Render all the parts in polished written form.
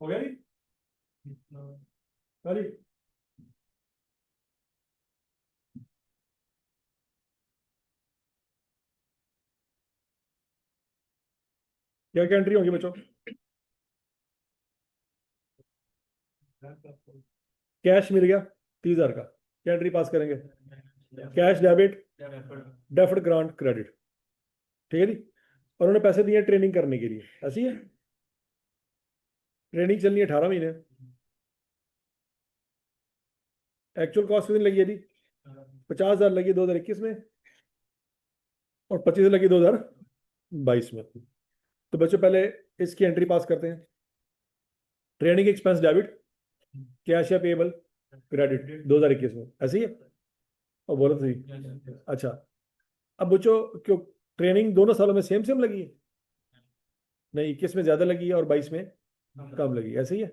हो गया नहीं? अरे क्या क्या एंट्री होगी बच्चों? कैश मिल गया 30,000 का, क्या एंट्री पास करेंगे? Cash debit, deferred grant credit, ठीक है जी। और उन्होंने पैसे दिए ट्रेनिंग करने के लिए, ऐसी है। ट्रेनिंग चलनी है 18 महीने। एक्चुअल कॉस्ट कितनी लगी है जी? 50,000 लगी 2021 में, और 25 लगी 2022 में। तो बच्चों पहले इसकी एंट्री पास करते हैं। ट्रेनिंग एक्सपेंस डेबिट, कैश या पेबल क्रेडिट 2021 में, ऐसी है। और बोलो तो सही। अच्छा, अब बच्चों क्यों ट्रेनिंग दोनों सालों में सेम सेम लगी है? नहीं, 21 में ज्यादा लगी है और 22 में कम लगी है, ऐसे ही है।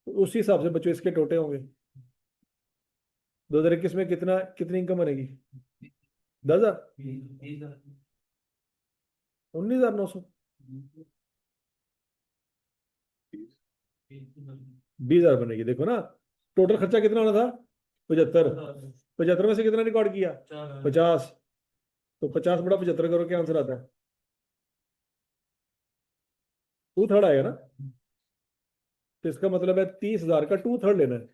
तो उसी हिसाब से बच्चों इसके टोटे होंगे। 2021 में कितना कितनी इनकम बनेगी? 10,000, 19,900, 20,000 बनेगी। देखो ना, टोटल खर्चा कितना होना था? 75। 75 में से कितना रिकॉर्ड किया? 50। तो 50 बड़ा 75 करो, क्या आंसर आता है? 2/3 आएगा ना। तो इसका मतलब है 30,000 का 2/3 लेना है।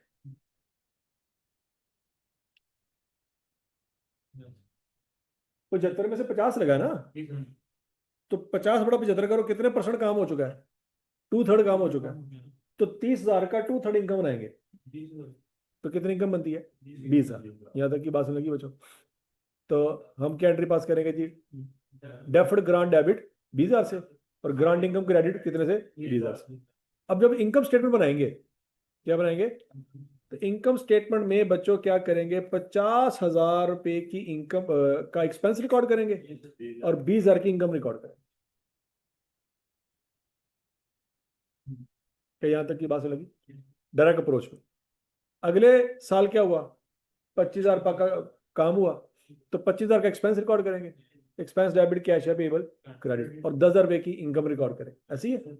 75 में से 50 लगा ना, तो 50/75 करो, कितने परसेंट काम हो चुका है? 2/3 काम हो चुका है। तो 30,000 का 2/3 इनकम बनाएंगे, तो कितनी इनकम बनती है? 20,000। यहाँ तक की बात सुन लगी बच्चों? तो हम क्या एंट्री पास करेंगे जी? डेफर्ड ग्रांट डेबिट 20,000 से, और ग्रांट इनकम क्रेडिट कितने से? 20,000 से। अब जब इनकम स्टेटमेंट बनाएंगे, क्या बनाएंगे? तो इनकम स्टेटमेंट में बच्चों क्या करेंगे? 50,000 रुपए की इनकम का एक्सपेंस रिकॉर्ड करेंगे, और 20,000 की इनकम रिकॉर्ड करेंगे। क्या यहां तक की बात लगी? डायरेक्ट अप्रोच में अगले साल क्या हुआ? 25,000 का काम हुआ, तो 25,000 का एक्सपेंस रिकॉर्ड करेंगे। एक्सपेंस डेबिट कैश है पेबल क्रेडिट, और 10,000 रुपए की इनकम रिकॉर्ड करें, ऐसी है।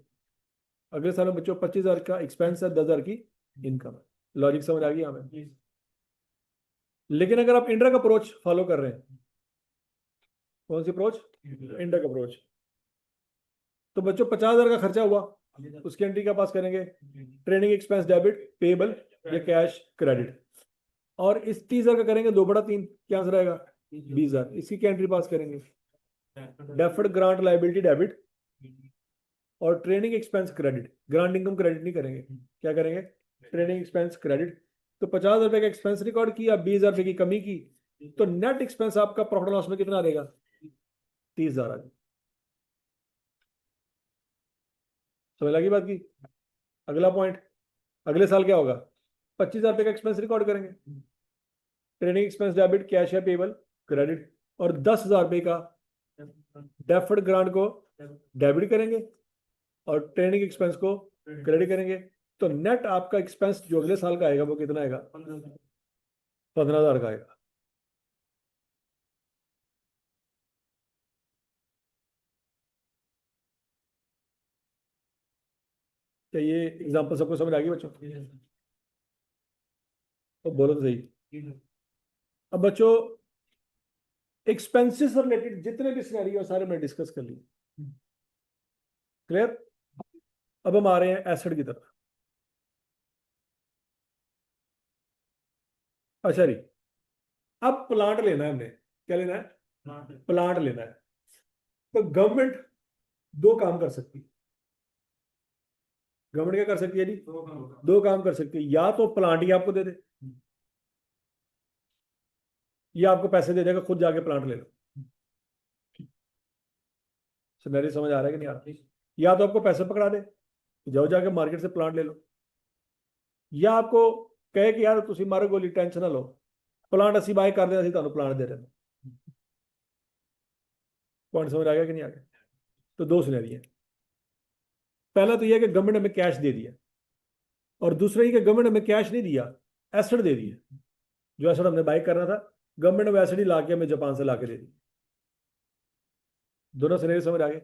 अगले साल में बच्चों 25,000 का एक्सपेंस है, 10,000 की इनकम है। लॉजिक समझ आ गई हमें? लेकिन अगर आप इंडक अप्रोच फॉलो कर रहे हैं, कौन सी अप्रोच? Indic approach. तो बच्चों 50,000 का खर्चा हुआ, उसकी एंट्री क्या पास करेंगे? ट्रेनिंग एक्सपेंस डेबिट पेबल या कैश क्रेडिट। और इस 30,000 का करेंगे 2/3, क्या आंसर आएगा? 20,000। इसकी क्या एंट्री पास करेंगे? डेफर्ड ग्रांट लाइबिलिटी डेबिट और training expense credit. Grant income credit नहीं करेंगे, क्या करेंगे? Training expense credit. तो 50,000 रुपए का एक्सपेंस रिकॉर्ड किया, 20,000 रुपए की कमी की, तो नेट एक्सपेंस आपका प्रॉफिट लॉस में कितना रहेगा? 30,000 आ गया। समझ लगी बात की? अगला पॉइंट, अगले साल क्या होगा? 25,000 रुपए का एक्सपेंस रिकॉर्ड करेंगे। ट्रेनिंग एक्सपेंस डेबिट कैश है पेबल क्रेडिट, और 10,000 रुपए का डेफर्ड ग्रांट को डेबिट करेंगे, और ट्रेनिंग एक्सपेंस को क्रेडिट करेंगे। तो नेट आपका एक्सपेंस जो अगले साल का आएगा वो कितना आएगा? 15,000 का आएगा। तो ये एग्जांपल सबको समझ आ गई बच्चों? तो बोलो तो सही। अब बच्चों एक्सपेंसेस से रिलेटेड जितने भी सिनेरियो सारे मैं डिस्कस कर लिए, क्लियर? अब हम आ रहे हैं एसेट की तरफ। अच्छा जी, अब प्लांट लेना है हमने। क्या लेना है? प्लांट लेना है। तो गवर्नमेंट दो काम कर सकती है। गवर्नमेंट क्या कर सकती है जी? दो काम कर सकती है। या तो प्लांट ही आपको दे दे, या आपको पैसे दे देगा खुद जाके प्लांट ले लो। सिनेरियो समझ आ रहा है कि नहीं आ रहा? या तो आपको पैसे पकड़ा दे, जाओ जाके मार्केट से प्लांट ले लो, या आपको कहे कि यार तुम मारो गोली, टेंशन ना लो, प्लांट असि बाय कर दे, असि ਤੁਹਾਨੂੰ प्लांट दे रहे हैं। पॉइंट समझ आ गया कि नहीं आ गया? तो दो सिनेरियो है। पहला तो यह कि गवर्नमेंट हमें कैश दे दिया, और दूसरा ये कि गवर्नमेंट हमें कैश नहीं दिया, एसेट दे दिया। जो एसेट हमने बाय करना था, गवर्नमेंट ने एसेट ही ला के हमें जापान से ला के दे दी। दोनों सिनेरियो समझ आ गए?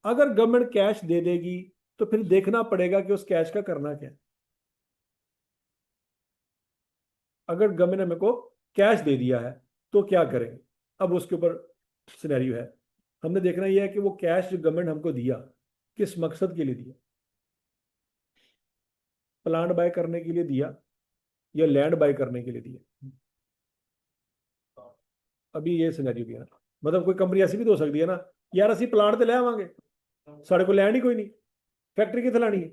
अगर गवर्नमेंट कैश दे देगी तो फिर देखना पड़ेगा कि उस कैश का करना क्या है। अगर गवर्नमेंट ने मेरे को कैश दे दिया है तो क्या करेंगे, अब उसके ऊपर सिनेरियो है। हमने देखना यह है कि वो कैश जो गवर्नमेंट हमको दिया किस मकसद के लिए दिया। प्लांट बाय करने के लिए दिया या लैंड बाय करने के लिए दिया। अभी ये सिनेरियो भी है ना, मतलब कोई कंपनी ऐसी भी तो हो सकती है ना, यार असं प्लांट तो ले आवांगे, साढ़े को लैंड ही कोई नहीं, फैक्ट्री कितने लानी है।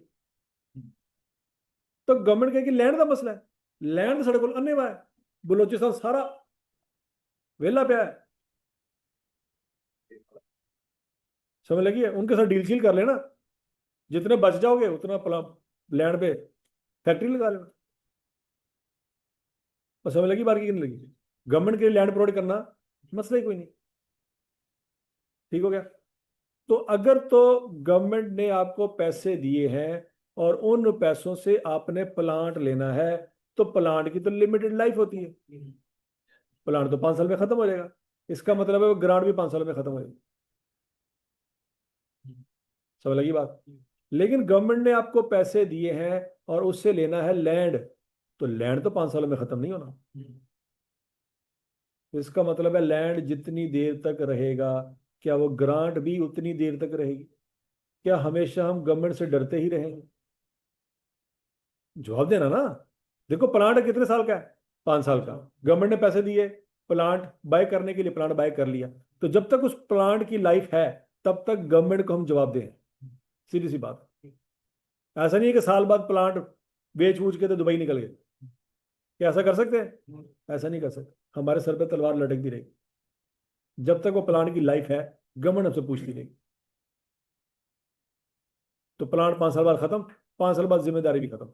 तो गवर्नमेंट कहे कि लैंड का मसला है, लैंड साढ़े को अन्नेवा है, बलोचिस्तान सारा वेला पिया है। समझ लगी है, उनके साथ डील शील कर लेना, जितने बच जाओगे उतना लैंड पे फैक्ट्री लगा लेना। और समझ लगी बात की नहीं लगी, गवर्नमेंट के लिए लैंड प्रोवाइड करना मसला ही कोई नहीं। ठीक हो गया। तो अगर तो गवर्नमेंट ने आपको पैसे दिए हैं और उन पैसों से आपने प्लांट लेना है, तो प्लांट की तो लिमिटेड लाइफ होती है, प्लांट तो 5 साल में खत्म हो जाएगा। इसका मतलब है वो ग्रांट भी 5 साल में खत्म हो जाएगी। समझ लगी बात। लेकिन गवर्नमेंट ने आपको पैसे दिए हैं और उससे लेना है लैंड, तो लैंड तो 5 सालों में खत्म नहीं होना। तो इसका मतलब है लैंड जितनी देर तक रहेगा, क्या वो ग्रांट भी उतनी देर तक रहेगी। क्या हमेशा हम गवर्नमेंट से डरते ही रहेंगे। जवाब देना ना। देखो प्लांट कितने साल का है, 5 साल का। गवर्नमेंट ने पैसे दिए प्लांट बाय करने के लिए, प्लांट बाय कर लिया, तो जब तक उस प्लांट की लाइफ है तब तक गवर्नमेंट को हम जवाब दें। सीधी सी बात। ऐसा नहीं है कि साल बाद प्लांट बेच बूझ के तो दुबई निकल गए, क्या ऐसा कर सकते हैं। ऐसा नहीं कर सकते, हमारे सर पे तलवार लटकती रहेगी। जब तक वो प्लांट की लाइफ है गवर्नमेंट हमसे पूछती रहेगी। तो प्लांट 5 साल बाद खत्म, 5 साल बाद जिम्मेदारी भी खत्म।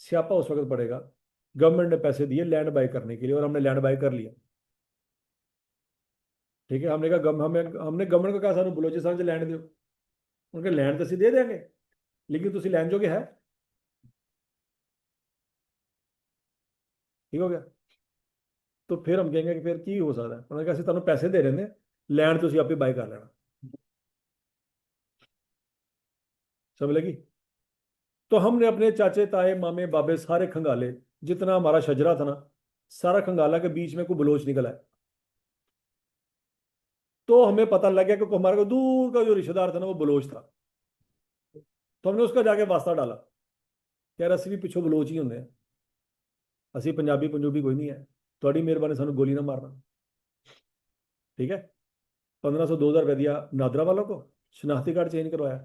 स्यापा उस वक्त पड़ेगा गवर्नमेंट ने पैसे दिए लैंड बाय करने के लिए और हमने लैंड बाय कर लिया। ठीक है, हमने कहा हमने गवर्नमेंट को कहा सानू बलोचिस्तान से लैंड दो, उनके लैंड तो असं दे देंगे लेकिन तुम लैंड जोगे है। ठीक हो गया। तो फिर हम कहेंगे कि फिर की हो सकता है, उन्होंने कहा तुम पैसे दे रहे हैं, लैंड तुम आप ही बाय कर लेना। समझ लगी। तो हमने अपने चाचे ताए मामे बाबे सारे खंगाले, जितना हमारा शजरा था ना सारा खंगाला के बीच में कोई बलोच निकला है। तो हमें पता लग गया कि हमारे को दूर का जो रिश्तेदार था ना वो बलोच था। तो हमने उसका जाके वास्ता डाला, यार असं भी पिछों बलोच ही होंगे, असं पंजाबी पंजूबी कोई नहीं है, थोड़ी मेहरबानी सानू गोली ना मारना। ठीक है। 1500 2000 रुपया दिया नादरा वालों को, शनाख्ती कार्ड चेंज करवाया।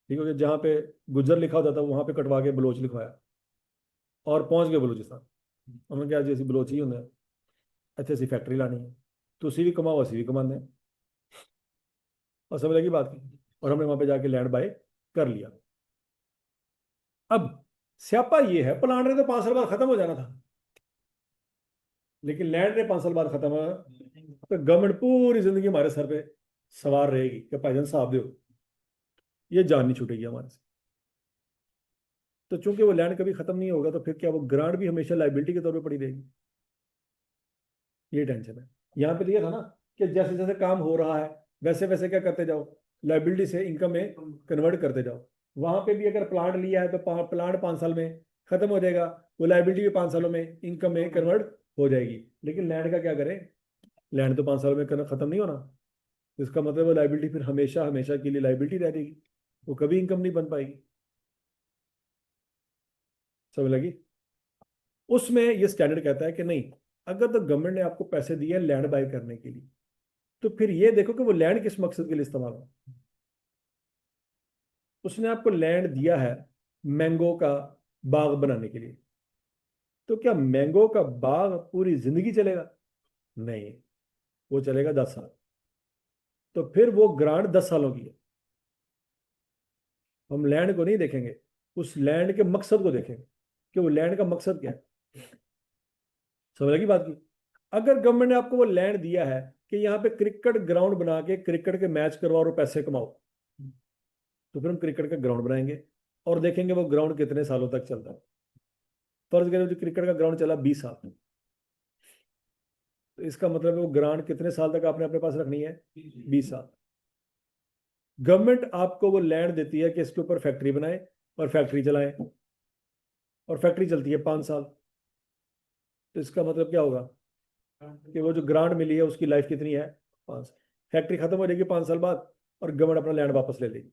ठीक हो गया, जहाँ पे गुज्जर लिखा होता था वहां पे कटवा के बलोच लिखवाया और पहुंच गए बलूचिस्तान। उन्होंने कहा जी असं बलोच ही होंगे, ਇੱਥੇ ਅਸੀਂ फैक्ट्री लानी है, तुसी भी कमाओ असी भी कमाने हैं। और समझ लगी बात की। और हमने वहां पे जाके लैंड बाय कर लिया। अब स्यापा ये है, प्लांट ने तो 5 साल बाद खत्म हो जाना था, लेकिन लैंड ने 5 साल बाद खत्म हुआ, तो गवर्नमेंट पूरी जिंदगी हमारे सर पे सवार रहेगी कि भाईजान साहब दो, ये जान नहीं छूटेगी हमारे से। तो चूंकि वो लैंड कभी खत्म नहीं होगा, तो फिर क्या वो ग्रांट भी हमेशा लाइबिलिटी के तौर पे पड़ी रहेगी। ये टेंशन है। यहाँ पे तो ये था ना कि जैसे जैसे काम हो रहा है वैसे वैसे क्या करते जाओ, लाइबिलिटी से इनकम में कन्वर्ट करते जाओ। वहां पे भी अगर प्लांट लिया है तो प्लांट 5 साल में खत्म हो जाएगा, वो लाइबिलिटी भी 5 सालों में इनकम में कन्वर्ट हो जाएगी। लेकिन लैंड का क्या करें, लैंड तो 5 साल में खत्म नहीं होना। इसका मतलब वो लाइबिलिटी फिर हमेशा हमेशा के लिए लाइबिलिटी रह जाएगी, वो कभी इनकम नहीं बन पाएगी। समझ लगी। उसमें ये स्टैंडर्ड कहता है कि नहीं, अगर तो गवर्नमेंट ने आपको पैसे दिए लैंड बाय करने के लिए, तो फिर ये देखो कि वो लैंड किस मकसद के लिए इस्तेमाल हो। उसने आपको लैंड दिया है मैंगो का बाग बनाने के लिए, तो क्या मैंगो का बाग पूरी जिंदगी चलेगा। नहीं, वो चलेगा 10 साल। तो फिर वो ग्रांट 10 सालों की है। हम लैंड को नहीं देखेंगे, उस लैंड के मकसद को देखेंगे कि वो लैंड का मकसद क्या है। समझ लगी बात की। अगर गवर्नमेंट ने आपको वो लैंड दिया है कि यहाँ पे क्रिकेट ग्राउंड बना के क्रिकेट के मैच करवाओ और पैसे कमाओ, तो फिर हम क्रिकेट का ग्राउंड बनाएंगे और देखेंगे वो ग्राउंड कितने सालों तक चलता है। फर्ज करें जो क्रिकेट का ग्राउंड चला 20 साल, तो इसका मतलब है वो ग्राउंड कितने साल तक आपने अपने पास रखनी है, 20 साल। गवर्नमेंट आपको वो लैंड देती है कि इसके ऊपर फैक्ट्री बनाए और फैक्ट्री चलाए, और फैक्ट्री चलती है 5 साल। तो इसका मतलब क्या होगा कि वो जो ग्रांट मिली है उसकी लाइफ कितनी है, 5 साल। फैक्ट्री खत्म हो जाएगी 5 साल बाद और गवर्नमेंट अपना लैंड वापस ले लेगी।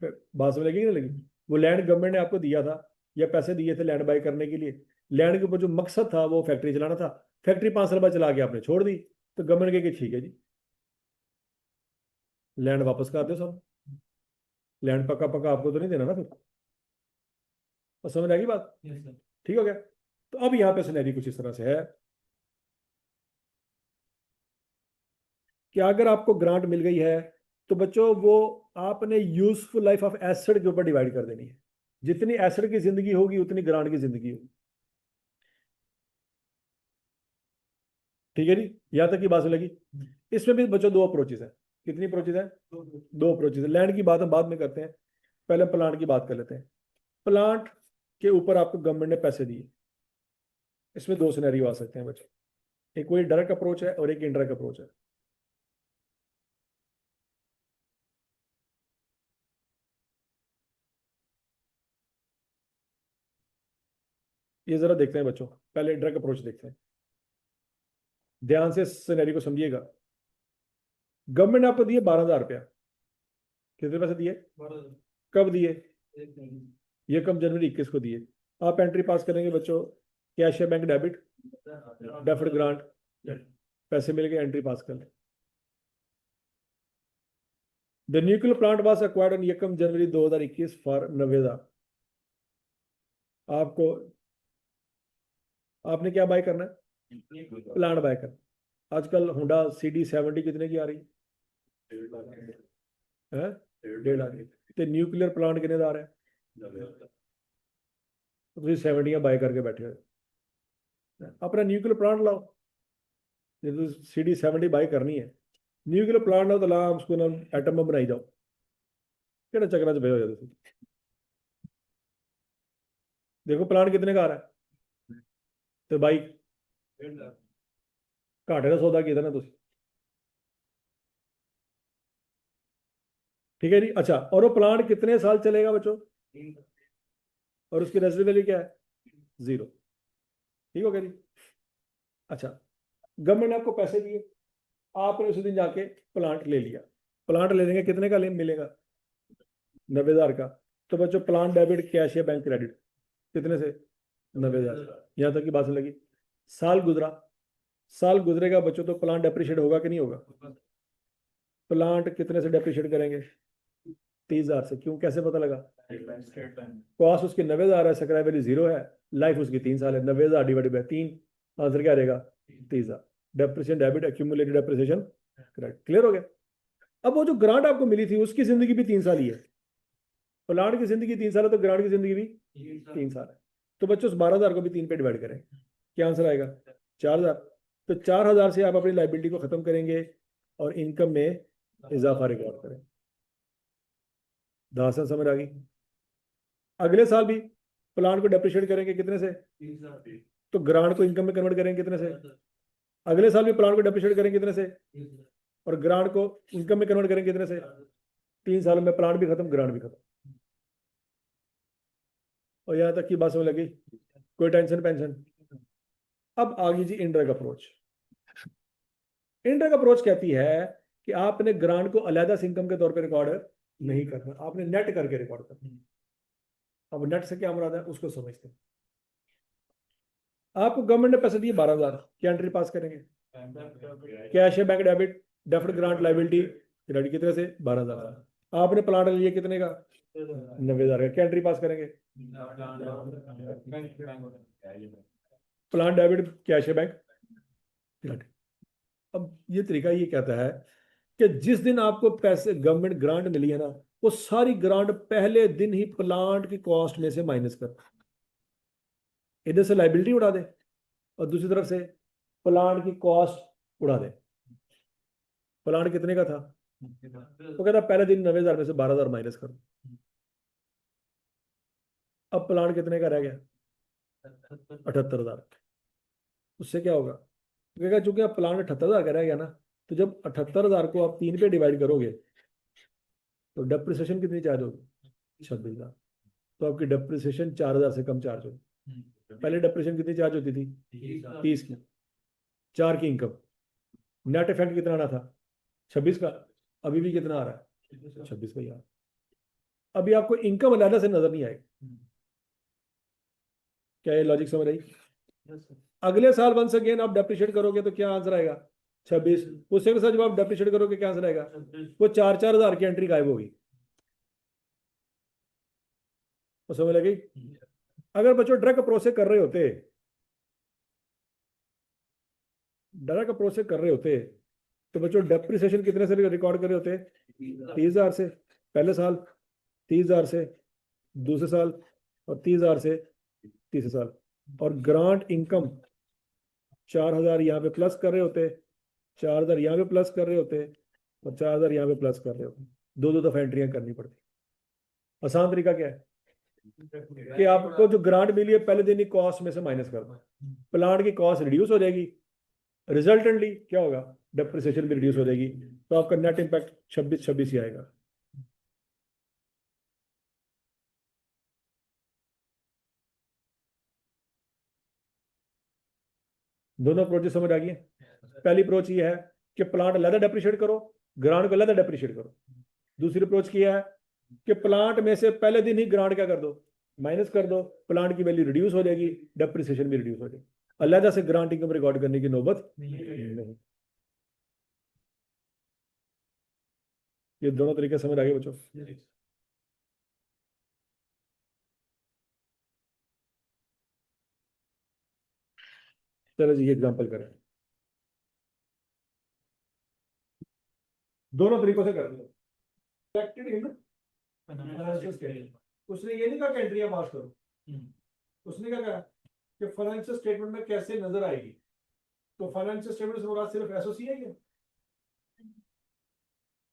फिर बात समझ लगेगी ना लगी? वो लैंड गवर्नमेंट ने आपको दिया था या पैसे दिए थे लैंड बाय करने के लिए, लैंड के ऊपर जो मकसद था वो फैक्ट्री चलाना था। फैक्ट्री 5 साल बाद चला के आपने छोड़ दी, तो गवर्नमेंट कहेगी ठीक है जी, लैंड वापस कर दो सब। लैंड पक्का पक्का आपको तो नहीं देना ना फिर। और समझ आ गई बात? ठीक हो गया? तो अब यहाँ पे सिनेरियो कुछ इस तरह से है कि अगर आपको ग्रांट मिल गई है तो बच्चों वो आपने यूजफुल लाइफ ऑफ एसेट के ऊपर डिवाइड कर देनी है। जितनी एसेट की जिंदगी होगी उतनी ग्रांट की जिंदगी होगी। ठीक है जी, यहां तक की बात लगी? इसमें भी बच्चों दो अप्रोचेस है। कितनी अप्रोचेस है? दो अप्रोचेस है। लैंड की बात हम बाद में करते हैं, पहले प्लांट की बात कर लेते हैं। प्लांट के ऊपर आपको गवर्नमेंट ने पैसे दिए। इसमें दो सिनेरियो आ सकते हैं बच्चों, एक वही डायरेक्ट अप्रोच है और एक इनडायरेक्ट अप्रोच है। ये जरा देखते हैं बच्चों, पहले डायरेक्ट अप्रोच देखते हैं। ध्यान से सिनेरियो को समझिएगा। गवर्नमेंट ने आपको दिए 12,000 रुपया। कितने पैसे दिए? कब दिए? ये कब? जनवरी 21 को दिए। आप एंट्री पास करेंगे बच्चों, कैश या बैंक डेबिट, डेफर्ड ग्रांट, पैसे मिल गए, एंट्री पास कर लें। The nuclear plant was acquired on 1 January 2021 for Nevada. आपको, आपने क्या बाय करना है? प्लांट बाय करना। आजकल होंडा CD70 कितने की आ रही है? 1.5 लाख की। तो न्यूक्लियर प्लांट कितने का आ रहा है? तो 70 बाय करके बैठे हो। अपना न्यूक्लियर प्लांट लाओ। जो CD70 बाय करनी है, न्यूक्लियर प्लांट लाओ तो लाओ, उसको ना एटम बम बनाई जाओ। केड़ा चक्कर च पे हो जाते? देखो प्लांट कितने का आ रहा है, तो भाई घाटे का सौदा किया था ना तुम। ठीक है जी। अच्छा, और वो प्लांट कितने साल चलेगा बच्चों? और उसकी रेजिडेंट वैल्यू क्या है? 0। ठीक हो गया जी। अच्छा, गवर्नमेंट ने आपको पैसे दिए, आपने उसी दिन जाके प्लांट ले लिया। प्लांट ले लेंगे, कितने का मिलेगा? 90,000 का। तो बच्चों प्लांट डेबिट, कैश या बैंक क्रेडिट, कितने से? 90,000। यहाँ तक की बात लगी? साल गुजरा, साल गुजरेगा बच्चों तो प्लांट डेप्रिशिएट होगा कि नहीं होगा? प्लांट कितने से डेप्रिशिएट करेंगे? 30,000 से। क्यों, कैसे पता लगा? कॉस्ट उसकी 90,000 है, स्क्रैप वैल्यू 0 है, लाइफ उसकी 3 साल है। 90,000 डिवाइडेड बाय 3, आंसर क्या रहेगा? 30,000। Depreciation debit, accumulated depreciation credit. Clear हो गया? अब वो जो ग्रांट आपको मिली थी उसकी जिंदगी भी 3 साल ही है। प्लांट की जिंदगी 3 साल है तो ग्रांट की जिंदगी भी 3 साल है। तो बच्चों उस 12,000 को भी 3 पे डिवाइड करें, क्या आंसर आएगा? 4,000। तो 4,000 से आप अपनी लाइबिलिटी को खत्म करेंगे और इनकम में इजाफा रिकॉर्ड करें। दासन समझ आ गई? अगले साल भी प्लांट को डेप्रिशिएट करेंगे कितने से? तो ग्रांट को इनकम में कन्वर्ट करेंगे कितने से? अगले साल भी प्लांट को डेप्रिशिएट करेंगे कितने से? और ग्रांट को इनकम में कन्वर्ट करेंगे कितने से? 3 साल में प्लांट भी खत्म, ग्रांट भी खत्म। और यहां तक की बात समझ लगी? कोई टेंशन पेंशन? अब आगे जी इंडायरेक्ट अप्रोच। इंडायरेक्ट अप्रोच कहती है कि आपने ग्रांट को अलहदा से इनकम के तौर पर रिकॉर्ड नहीं करना, आपने नेट करके रिकॉर्ड करना। अब नेट से क्या मुराद है उसको समझते हैं। आपको गवर्नमेंट ने पैसे दिए 12,000, क्या एंट्री पास करेंगे? कैश है, bank debit, deferred grant liability credit, कितने से? 12,000। आपने प्लांट लिया कितने का? 90,000 का, क्या एंट्री पास करेंगे? प्लांट डेबिट, कैश है, बैंक क्रेडिट। अब ये तरीका ये कहता है कि जिस दिन आपको पैसे गवर्नमेंट ग्रांट मिली है ना, वो सारी ग्रांट पहले दिन ही प्लांट की कॉस्ट में से माइनस कर, इधर से लाइबिलिटी उड़ा दे और दूसरी तरफ से प्लांट की कॉस्ट उड़ा दे। प्लांट कितने का था? वो कहता पहले दिन 90,000 में से 12,000 माइनस करो। अब प्लांट कितने का रह गया? 78,000। उससे क्या होगा? क्योंकि चूंकि अब प्लांट 78,000 का रह गया ना, तो जब 78,000 को आप 3 पे डिवाइड करोगे तो डेप्रिसिएशन कितनी चार्ज होगी? 26,000। तो आपकी डेप्रिसिएशन 4,000 से कम चार्ज होगी। पहले डेप्रिसिएशन कितनी चार्ज होती थी? 30 की। 4 की इनकम। नेट इफेक्ट कितना आना था? 26 का। अभी भी कितना आ रहा है? 26 का यार। अभी आपको इनकम अलग से नजर नहीं आएगी। क्या ये लॉजिक समझ आई? अगले साल वंस अगेन आप डेप्रिशिएट करोगे तो क्या आंसर आएगा? 26। उससे के साथ जब आप डेप्रिशिएट करोगे क्या आंसर आएगा? वो 4,000 की एंट्री गायब होगी। तो समझ लगी? अगर बच्चों डायरेक्ट प्रोसेस कर रहे होते, डायरेक्ट प्रोसेस कर रहे होते तो बच्चों डेप्रिसिएशन कितने से रिकॉर्ड कर रहे होते? 30,000 से पहले साल, 30,000 से दूसरे साल, और 30,000 से तीसरे साल। और ग्रांट इनकम 4,000 यहाँ पे प्लस कर रहे होते, 4,000 यहाँ पे प्लस कर रहे होते, और 4,000 यहाँ पे प्लस कर रहे होते। दो दो दफा एंट्रियां करनी पड़ती। आसान तरीका क्या है कि आपको जो ग्रांट मिली है पहले दिन ही कॉस्ट में से माइनस कर दो, प्लांट की कॉस्ट रिड्यूस हो जाएगी, रिजल्टेंटली क्या होगा? डेप्रिसिएशन भी रिड्यूस हो जाएगी, तो आपका नेट इंपैक्ट 26 ही आएगा। दोनों अप्रोचेस समझ आ गई है? पहली अप्रोच ये है कि प्लांट अलग डेप्रिशिएट करो, ग्रांट को अलग डेप्रिशिएट करो। दूसरी अप्रोच क्या है कि प्लांट में से पहले दिन ही ग्रांट क्या कर दो? माइनस कर दो, प्लांट की वैल्यू रिड्यूस हो जाएगी, डेप्रिसिएशन भी रिड्यूस हो जाएगी। अलग से ग्रांट इनकम रिकॉर्ड करने की नौबत नहीं। ये दोनों तरीके समझ आ गए बच्चों? चलो जी एग्जांपल करें। दोनों तरीकों से कर दो। उसने ये नहीं कहा कि एंट्रियां पास करो, उसने क्या कहा कि फाइनेंशियल स्टेटमेंट में कैसे नजर आएगी। तो फाइनेंशियल स्टेटमेंट से मुराद सिर्फ एसओसी है क्या?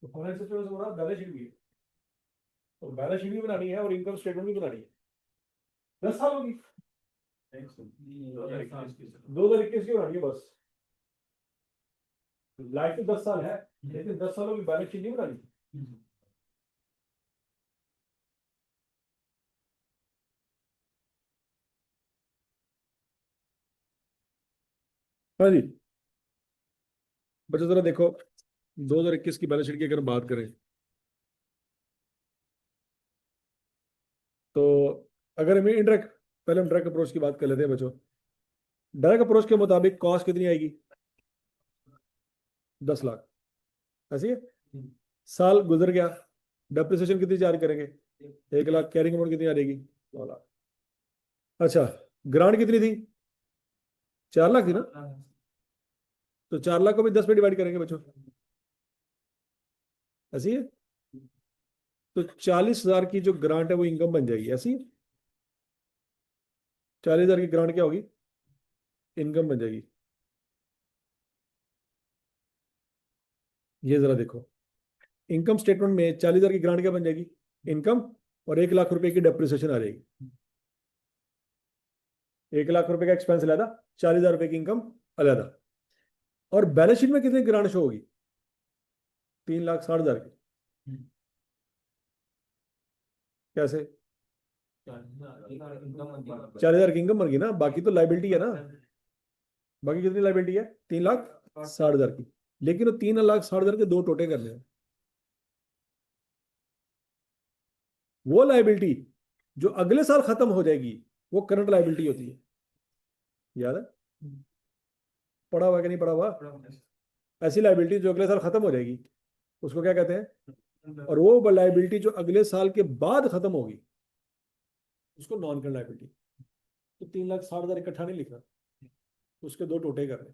तो फाइनेंशियल स्टेटमेंट से मुराद बैलेंस शीट भी है, तो बैलेंस शीट भी बनानी है और इनकम स्टेटमेंट भी बनानी है। 10 साल होगी, 2021 की बनानी है बस। लाइफ तो 10 साल है, लेकिन 10 सालों की बैलेंस शीट नहीं बनानी। हाँ जी बच्चों जरा देखो, 2021 की बैलेंस शीट की अगर बात करें तो अगर हमें इनडायरेक्ट, पहले हम डायरेक्ट अप्रोच की बात कर लेते हैं बच्चों। डायरेक्ट अप्रोच के मुताबिक कॉस्ट कितनी आएगी? 10 लाख, ऐसी है। साल गुजर गया, डेप्रिसिएशन कितनी चार्ज करेंगे? 1 लाख। कैरिंग अमाउंट कितनी आ जाएगी? 9 लाख। अच्छा, ग्रांट कितनी थी? 4 लाख थी ना? तो 4 लाख को भी 10 पे डिवाइड करेंगे बच्चों, ऐसी है। तो 40,000 की जो ग्रांट है वो इनकम बन जाएगी, ऐसी है। 40,000 की ग्रांट क्या होगी? इनकम बन जाएगी। ये जरा देखो, इनकम स्टेटमेंट में 40,000 की ग्रांट क्या बन जाएगी? इनकम। और 1 लाख रुपए की डेप्रिसिएशन आ जाएगी। 1 लाख रुपए का एक्सपेंस अलग, 40,000 रुपए की इनकम अलग। और बैलेंस शीट में कितनी ग्रांट शो होगी? 3,60,000 की। कैसे? 4,000 की इनकम बन गई ना, बाकी तो लाइबिलिटी है ना। बाकी कितनी लाइबिलिटी है? 3,60,000 की। लेकिन वो 3,60,000 के दो टोटे करने हैं। वो लाइबिलिटी जो अगले साल खत्म हो जाएगी वो करंट लाइबिलिटी होती है, याद है? पढ़ा हुआ कि नहीं पढ़ा हुआ? ऐसी लाइबिलिटी जो अगले साल खत्म हो जाएगी उसको क्या कहते हैं? और वो लाइबिलिटी जो अगले साल के बाद खत्म होगी उसको नॉन करंट लाइबिलिटी। तो 3,60,000 इकट्ठा नहीं लिखना, उसके दो टोटे करने।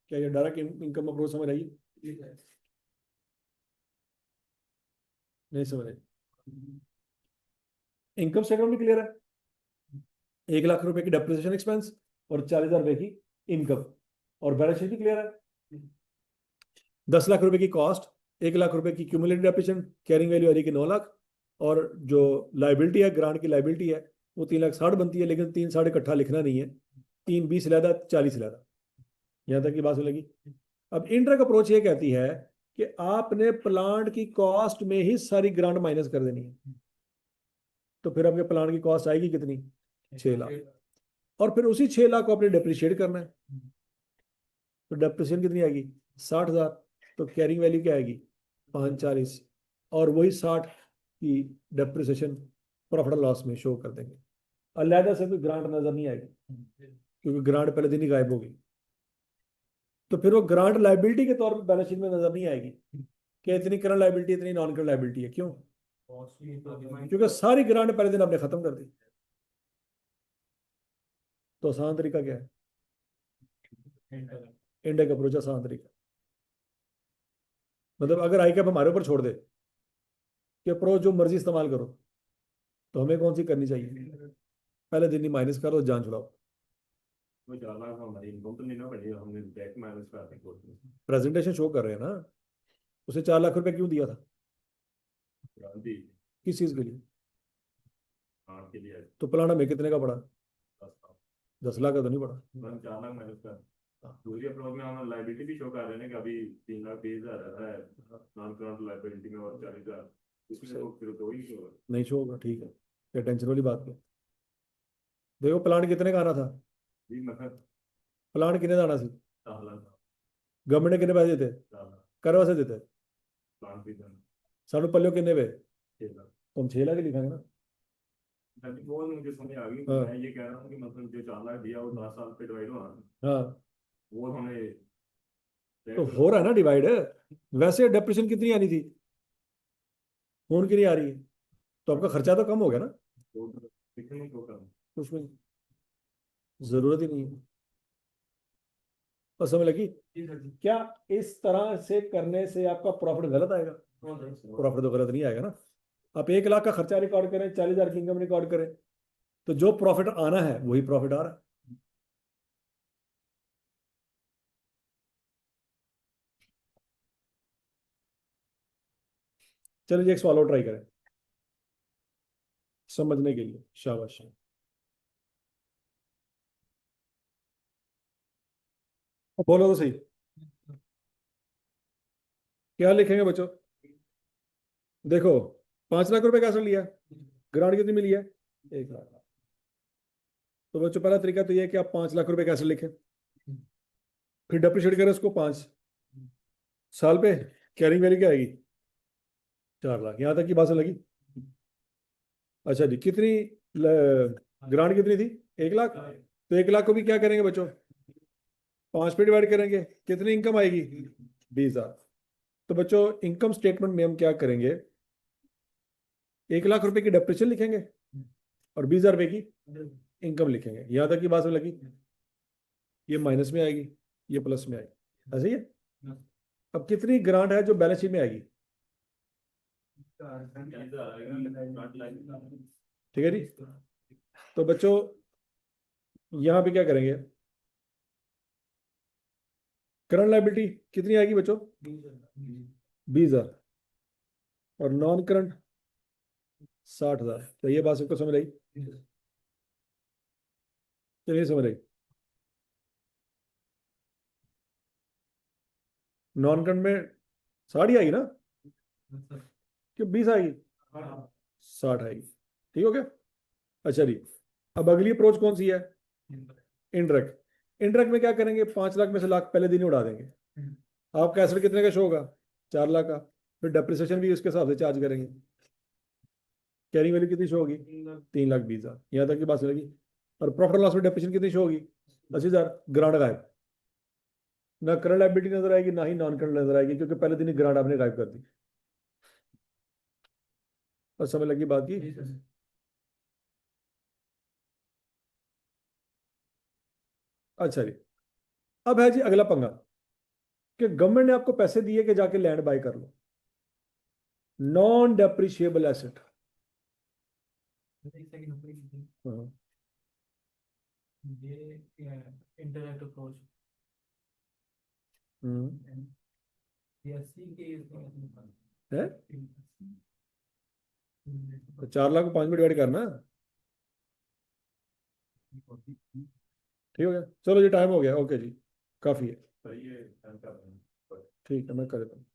क्या ये डायरेक्ट इनकम अप्रोच समझ आई? नहीं समझ आई? इनकम स्टेटमेंट भी क्लियर है, 1 लाख रुपए की डेप्रिसिएशन एक्सपेंस और 40,000 रुपए की इनकम। और बैलेंस शीट भी क्लियर है, 10 लाख रुपए की कॉस्ट, 1 लाख रुपए की क्यूमुलेटेड डेप्रिसिएशन, कैरिंग वैल्यू आ जाएगी 9 लाख। और जो लाइबिलिटी है, ग्रांट की लाइबिलिटी है वो 3,60,000 बनती है, लेकिन 3,60,000 इकट्ठा लिखना नहीं है, 3 20 लहदा 40 लहदा। यहाँ तक की बात लगी। अब इंटरेक्ट अप्रोच ये कहती है कि आपने प्लांट की कॉस्ट में ही सारी ग्रांट माइनस कर देनी है। तो फिर आपके प्लांट की कॉस्ट आएगी कितनी? 6 लाख। और फिर उसी 6 लाख को आपने डेप्रिशिएट करना है। तो डेप्रिसिएशन कितनी आएगी? 60,000। तो कैरिंग वैल्यू क्या आएगी? 540। और वही 60 की डेप्रिसिएशन प्रॉफिट एंड लॉस में शो कर देंगे। अलहदा से कोई ग्रांट नजर नहीं आएगी, क्योंकि ग्रांट पहले दिन ही गायब होगी। तो फिर वो ग्रांट लाइबिलिटी के तौर पर बैलेंस शीट में नजर नहीं आएगी कि इतनी करंट लाइबिलिटी, इतनी नॉन करंट लाइबिलिटी है। क्यों? क्योंकि सारी ग्रांट पहले दिन आपने खत्म कर दी। तो आसान तरीका क्या है? इंडेक्स अप्रोच आसान तरीका। मतलब अगर आई कैप हमारे ऊपर छोड़ दे कि अप्रोच जो मर्जी इस्तेमाल करो, तो हमें कौन सी करनी चाहिए? पहले दिन ही माइनस करो, जान छुड़ाओ। वो 4 लाख हमारी इनकम तो नहीं ना बढ़ेगा, हमने बैक माइनस कर दी। प्रेजेंटेशन शो कर रहे हैं ना, उसे 4 लाख रुपए क्यों दिया था? गारंटी किस चीज के लिए? के लिए तो प्लान हमें कितने का पड़ा? 10 लाख। 10 लाख का तो नहीं पड़ा। 4 लाख माइनस कर। दूसरी अप्रोच में हम लाइबिलिटी भी शो कर रहे हैं ना कि अभी 3,20,000 रहता है नॉन करंट लाइबिलिटी में, और 40,000 इसमें तो फिर तो ही शो नहीं शो होगा, ठीक है। क्या टेंशन वाली बात है? देखो प्लान कितने का आना था? जी। मतलब प्लान कितने का आना सी? 4 लाख। गवर्नमेंट ने कितने पैसे देते? 4 लाख करवा से देते? प्लान भी था। साढ़े पल्ले कितने पे? 6 लाख। तो हम 6 लाख ही लिखाएंगे ना। वो मुझे समझ आ गई। हाँ मैं ये कह रहा हूँ कि मतलब जो 4 लाख दिया वो 10 साल पे डिवाइड हुआ, हाँ। वो हमें तो हो रहा है ना डिवाइड। वैसे डेप्रिसिएशन कितनी आनी थी? फोन की नहीं आ रही है। तो आपका खर्चा तो कम हो गया ना। लिखने को करना। उसमें जरूरत ही नहीं है। और समझ लगी? क्या इस तरह से करने से आपका प्रॉफिट गलत आएगा? प्रॉफिट तो गलत नहीं आएगा ना। आप 1 लाख का खर्चा रिकॉर्ड करें, 40,000 की इनकम रिकॉर्ड करें, तो जो प्रॉफिट आना है वही प्रॉफिट आ रहा है। चलिए जी, एक सवाल और ट्राई करें समझने के लिए। शाबाश। बोलो तो सही, क्या लिखेंगे बच्चों? देखो, 5 लाख रुपए कैसे लिया? ग्रांट कितनी मिली है? 1 लाख। तो बच्चों पहला तरीका तो ये है कि आप 5 लाख रुपए कैसे लिखें, फिर डेप्रिशिएट करें उसको 5 साल पे। कैरिंग वैल्यू क्या आएगी? 4 लाख। यहां तक की बात लगी? अच्छा जी, कितनी ग्रांट कितनी थी? 1 लाख। तो 1 लाख को भी क्या करेंगे बच्चों? 5 पे डिवाइड करेंगे। कितनी इनकम आएगी? 20,000। तो बच्चों इनकम स्टेटमेंट में हम क्या करेंगे? 1 लाख रुपए की डेप्रिसिएशन लिखेंगे और 20,000 रुपए की इनकम लिखेंगे। यहां तक की बात लगी? ये माइनस में आएगी, ये प्लस में आएगी, ऐसे ही है। अब कितनी ग्रांट है जो बैलेंस शीट में आएगी? ठीक है जी। तो बच्चों यहां पे क्या करेंगे? करंट लायबिलिटी कितनी आएगी बच्चों? 20,000। और नॉन करंट 60,000। तो ये बात सबको समझ आई? चलिए समझ आई। नॉन करंट में 60 आएगी ना, कि 20 आएगी? 60 आएगी। ठीक हो गया? अच्छा जी, अब अगली अप्रोच कौन सी है? इंटरेक्ट। इंटरेक्ट में क्या करेंगे? 5 लाख में से लाख पहले दिन ही उड़ा देंगे। आपका एसेट कितने का शो होगा? 4 लाख का। फिर डेप्रिसिएशन भी उसके हिसाब से चार्ज करेंगे। कैरिंग वैल्यू कितनी शो होगी? 3,20,000। यहाँ तक की बात लगी? और प्रॉफिट लॉस में डेप्रिसिएशन कितनी शो होगी? 80,000। ग्रांट गायब। ना करंट लायबिलिटी नजर आएगी, ना ही नॉन करंट नजर आएगी, क्योंकि पहले दिन ही ग्रांट आपने गायब कर दी। और समझ लगी बात की? अच्छा जी, अब है जी अगला पंगा कि गवर्नमेंट ने आपको पैसे दिए कि जाके लैंड बाय कर लो। Non depreciable asset. हाँ। ये इंटरनेट अप्रोच हम्म। सीएससी के है तो 4 लाख को 5 में डिवाइड करना। ठीक हो गया? चलो जी, टाइम हो गया। ओके जी। काफी है। सही है, time का। ठीक है, मैं कर देता हूँ।